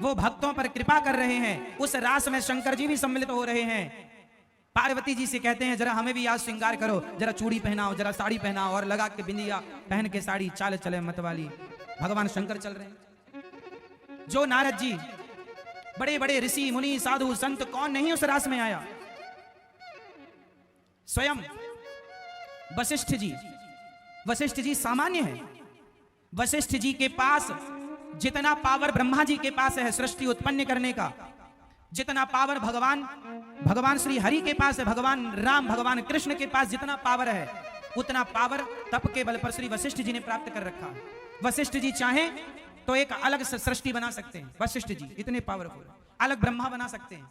वो भक्तों पर कृपा कर रहे हैं। उस रास में शंकर जी भी सम्मिलित हो रहे हैं। पार्वती जी से कहते हैं जरा हमें भी आज श्रृंगार करो, जरा चूड़ी पहनाओ, जरा साड़ी पहनाओ, और लगा के बिंदिया पहन के साड़ी चाल चले मतवाली। भगवान शंकर चल रहे हैं। जो नारद जी, बड़े बड़े ऋषि मुनि साधु संत, कौन नहीं उस रास में आया? स्वयं वशिष्ठ जी। वशिष्ठ जी सामान्य है। वशिष्ठ जी के पास जितना पावर ब्रह्मा जी के पास है सृष्टि उत्पन्न करने का, जितना पावर भगवान श्री हरि के पास है, भगवान राम भगवान कृष्ण के पास जितना पावर है, उतना पावर तप के बल पर श्री वशिष्ठ जी ने प्राप्त कर रखा है। वशिष्ठ जी चाहें तो एक अलग सृष्टि बना सकते हैं। वशिष्ठ जी इतने पावरफुल, अलग ब्रह्मा बना सकते हैं,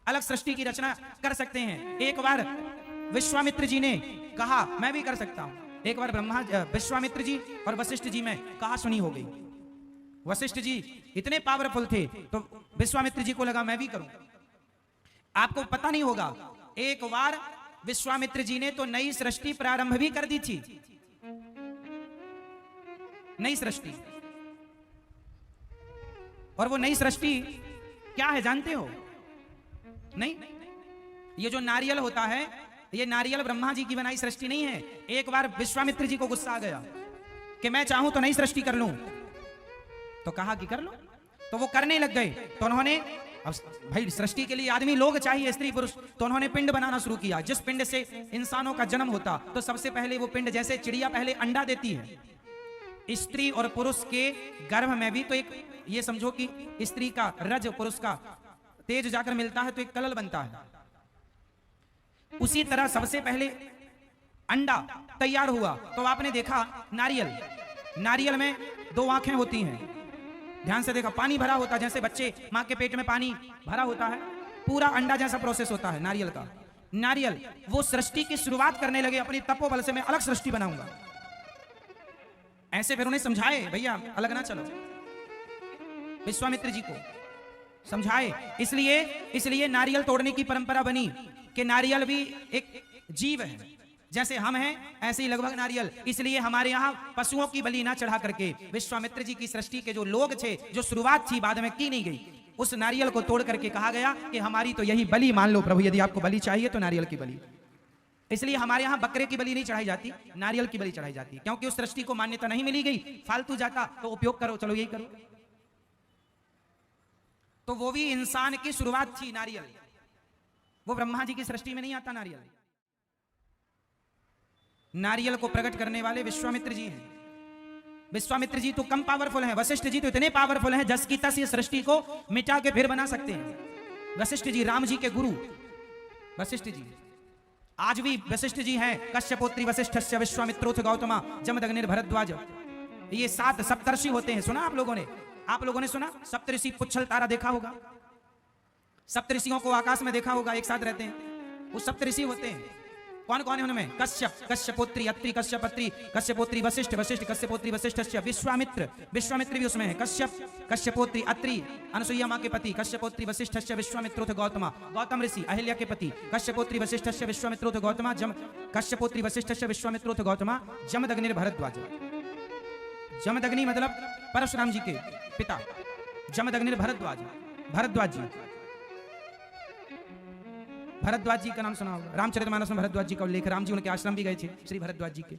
अलग सृष्टि की रचना कर सकते हैं। एक बार विश्वामित्र जी ने कहा मैं भी कर सकता हूं। एक बार विश्वामित्र जी और वशिष्ठ जी में कहा सुनी हो गई। वशिष्ठ जी इतने पावरफुल थे तो विश्वामित्र जी को लगा मैं भी करूं। आपको पता नहीं होगा, एक बार विश्वामित्र जी ने तो नई सृष्टि प्रारंभ भी कर दी थी। नई सृष्टि, और वो नई सृष्टि क्या है जानते हो? नहीं, ये जो नारियल होता है, ये नारियल ब्रह्मा जी की बनाई सृष्टि नहीं है। एक बार विश्वामित्र जी को गुस्सा आ गया कि मैं चाहूं तो नई सृष्टि कर लूं, तो कहा कि कर लो। तो वो करने लग गए। तो उन्होंने, अब भाई सृष्टि के लिए आदमी लोग चाहिए, स्त्री पुरुष, तो उन्होंने पिंड बनाना शुरू किया। जिस पिंड से इंसानों का जन्म होता, तो सबसे पहले वो पिंड, जैसे चिड़िया पहले अंडा देती है, स्त्री और पुरुष के गर्भ में भी तो एक, ये समझो कि स्त्री का रज पुरुष का तेज जाकर मिलता है तो एक कलल बनता है। उसी तरह सबसे पहले अंडा तैयार हुआ तो आपने देखा नारियल में दो आंखें होती हैं। ध्यान से देखा, पानी भरा होता है, जैसे बच्चे मां के पेट में पानी भरा होता है, पूरा अंडा जैसा प्रोसेस होता है नारियल का। नारियल वो सृष्टि की शुरुआत करने लगे, अपनी तपोबल से मैं अलग सृष्टि बनाऊंगा। ऐसे फिर उन्हें समझाए, भैया अलग ना चलो, विश्वामित्र जी को समझाए। इसलिए नारियल तोड़ने की परंपरा बनी कि नारियल भी एक जीव है, जैसे हम हैं ऐसे ही लगभग नारियल। इसलिए हमारे यहाँ पशुओं की बलि ना चढ़ा करके विश्वामित्र जी की सृष्टि के जो लोग थे, जो शुरुआत थी बाद में की नहीं गई, उस नारियल को तोड़ करके कहा गया कि हमारी तो यही बलि मान लो प्रभु, यदि आपको बलि चाहिए तो नारियल की बलि। इसलिए हमारे यहाँ बकरे की बलि नहीं चढ़ाई जाती, नारियल की बलि चढ़ाई जाती है, क्योंकि उस सृष्टि को मान्यता नहीं मिली गई। फालतू जाता तो उपयोग करो, चलो यही करो। तो वो भी इंसान की शुरुआत थी नारियल, वो ब्रह्मा जी की सृष्टि में नहीं आता नारियल। नारियल को प्रकट करने वाले विश्वामित्र जी हैं। विश्वामित्र जी तो कम पावरफुल हैं, वशिष्ठ जी तो इतने पावरफुल हैं जस की तस ये सृष्टि को मिटा के फिर बना सकते हैं। वशिष्ठ जी राम जी के गुरु, वशिष्ठ जी आज भी वशिष्ठ जी हैं। कश्यपोत्री वशिष्ठस्य विश्वामित्रोथ गौतमा जमदग्निर भरद्वाज, ये 7 सप्तर्षि होते हैं। सुना आप लोगों ने सुना? सप्तऋषि पुच्छल तारा देखा होगा, सप्तऋषियों को आकाश में देखा होगा, एक साथ रहते हैं, वो सप्तऋषि होते हैं। कौन कौन है उनमें? कश्यपोत्री अत्रि कश्यपत्री कश्यपोत्री वशिष्ठ कश्यपोत्री वशिष्ठस्य विश्वामित्र भी उसमें है। कश्यपोत्री अत्रि अनसुईया मां के पति, कश्यपोत्री वशिष्ठस्य विश्वामित्रोथ गौतम ऋषि अहिल्या के पति, कश्यपोत्री वशिष्ठस्य विश्वामित्रोथ गौतमा कश्यपोत्री वशिष्ठस्य विश्वामित्रोथ गौतमा जमदग्निर भरद्वाज। जमदग्नि मतलब परशुराम जी के पिता, जमदग्निर भरद्वाज जी। भरद्वाज जी का नाम सुना होगा, रामचरितमानस में भरद्वाज जी का उल्लेख। राम जी उनके आश्रम भी गए थे, श्री भरद्वाज जी के।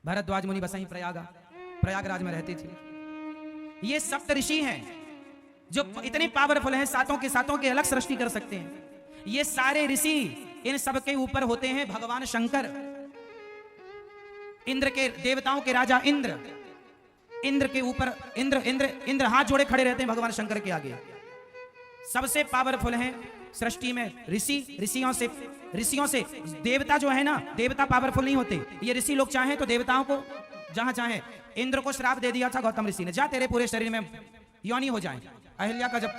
भरद्वाज मुनि बसाई प्रयागराज में रहते थे। ये सप्त ऋषि हैं जो इतने पावरफुल हैं, सातों के अलग सृष्टि कर सकते हैं। ये सारे ऋषि, इन सब के ऊपर होते हैं भगवान शंकर, इंद्र के, देवताओं के राजा इंद्र के ऊपर इंद्र हाथ जोड़े खड़े रहते हैं भगवान शंकर के आगे। सबसे पावरफुल हैं सृष्टि में ऋषियों से देवता जो है ना, देवता पावरफुल नहीं होते। ये ऋषि लोग चाहें तो देवताओं को जहां चाहे, इंद्र को श्राप दे दिया था गौतम ऋषि ने, जा तेरे पूरे शरीर में योनि हो जाए। अहिल्या का जब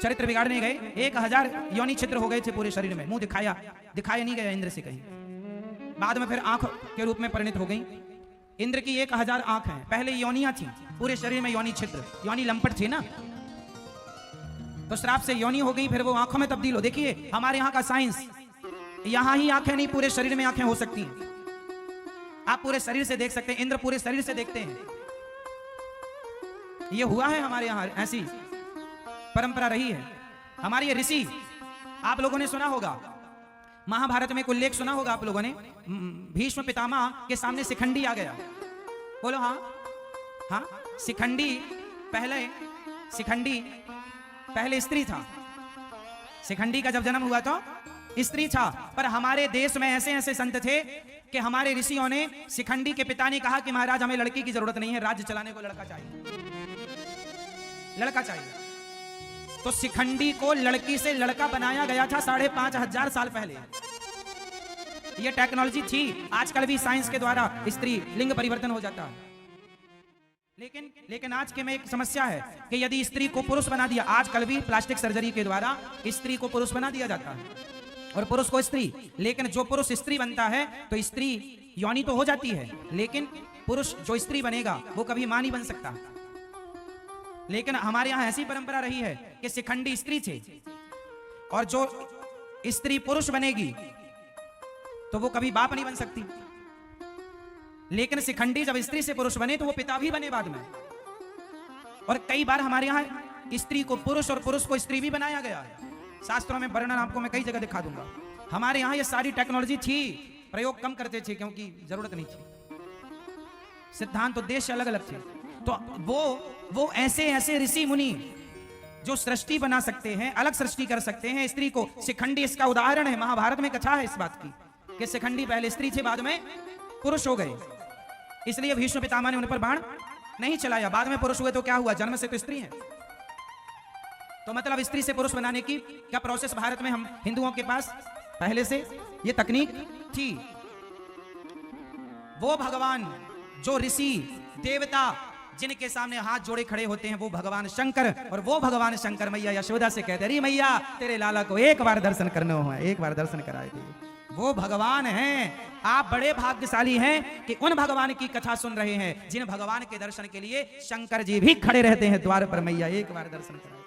चरित्र बिगाड़ने गए, 1000 योनि छिद्र हो गए थे पूरे शरीर में, मुंह दिखाया नहीं गया इंद्र से कहीं। बाद में फिर आंख के रूप में परिणित हो गई। इंद्र की 1000 आंख हैं, पहले योनियां थी पूरे शरीर में, योनि छिद्र, योनि लंपट थी ना, तो श्राप से योनि हो गई, फिर वो आंखों में तब्दील हो। देखिए हमारे यहाँ का साइंस, यहां ही आंखें नहीं, पूरे शरीर में आंखें हो सकती हैं। आप पूरे शरीर से देख सकते हैं, इंद्र पूरे शरीर से देखते हैं। ये हुआ है हमारे यहाँ, ऐसी परंपरा रही है हमारी। ये ऋषि, आप लोगों ने सुना होगा, महाभारत में एक उल्लेख सुना होगा आप लोगों ने, भीष्म पितामह के सामने शिखंडी आ गया। बोलो हाँ हाँ। शिखंडी पहले स्त्री था। शिखंडी का जब जन्म हुआ तो स्त्री था, पर हमारे देश में ऐसे ऐसे संत थे कि हमारे ऋषियों ने, शिखंडी के पिता ने कहा कि महाराज हमें लड़की की जरूरत नहीं है, राज्य चलाने को लड़का चाहिए, लड़का चाहिए। तो शिखंडी को लड़की से लड़का बनाया गया था 5,500 साल पहले। यह टेक्नोलॉजी थी। आजकल भी साइंस के द्वारा स्त्री लिंग परिवर्तन हो जाता है, लेकिन आज के में एक समस्या है कि यदि स्त्री को पुरुष बना दिया, आजकल भी प्लास्टिक सर्जरी के द्वारा स्त्री को पुरुष बना दिया जाता है और पुरुष को स्त्री, लेकिन जो पुरुष स्त्री बनता है तो स्त्री योनि तो हो जाती है, लेकिन पुरुष जो स्त्री बनेगा वो कभी मां नहीं बन सकता। लेकिन हमारे यहां ऐसी परंपरा रही है कि शिखंडी स्त्री थे और जो स्त्री पुरुष बनेगी तो वो कभी बाप नहीं बन सकती। लेकिन शिखंडी जब स्त्री से पुरुष बने तो वो पिता भी बने बाद में। और कई बार हमारे यहां स्त्री को पुरुष और पुरुष को स्त्री भी बनाया गया है। शास्त्रों में वर्णन आपको मैं कई जगह दिखा दूंगा। हमारे यहां ये सारी टेक्नोलॉजी थी, प्रयोग कम करते थे क्योंकि जरूरत नहीं थी, सिद्धांत उद्देश्य अलग अलग थे। तो वो ऐसे ऐसे ऋषि मुनि जो सृष्टि बना सकते हैं, अलग सृष्टि कर सकते हैं स्त्री को। शिखंडी इसका उदाहरण है। महाभारत में कथा है इस बात की कि शिखंडी पहले स्त्री थे, बाद में पुरुष हो गए, इसलिए भीष्म पितामह ने उन पर बाण नहीं चलाया। बाद में पुरुष हुए तो क्या हुआ, जन्म से तो स्त्री है। तो मतलब स्त्री से पुरुष बनाने की क्या प्रोसेस भारत में हम हिंदुओं के पास पहले से ये तकनीक थी। वो भगवान जो ऋषि देवता जिनके सामने हाथ जोड़े खड़े होते हैं वो भगवान शंकर, और वो भगवान शंकर मैया यशोदा से कहते अरे मैया तेरे लाला को एक बार दर्शन करना हो, एक बार दर्शन कराए थे। वो भगवान हैं। आप बड़े भाग्यशाली हैं कि उन भगवान की कथा सुन रहे हैं जिन भगवान के दर्शन के लिए शंकर जी भी खड़े रहते हैं द्वार पर। मैया एक बार दर्शन कराए।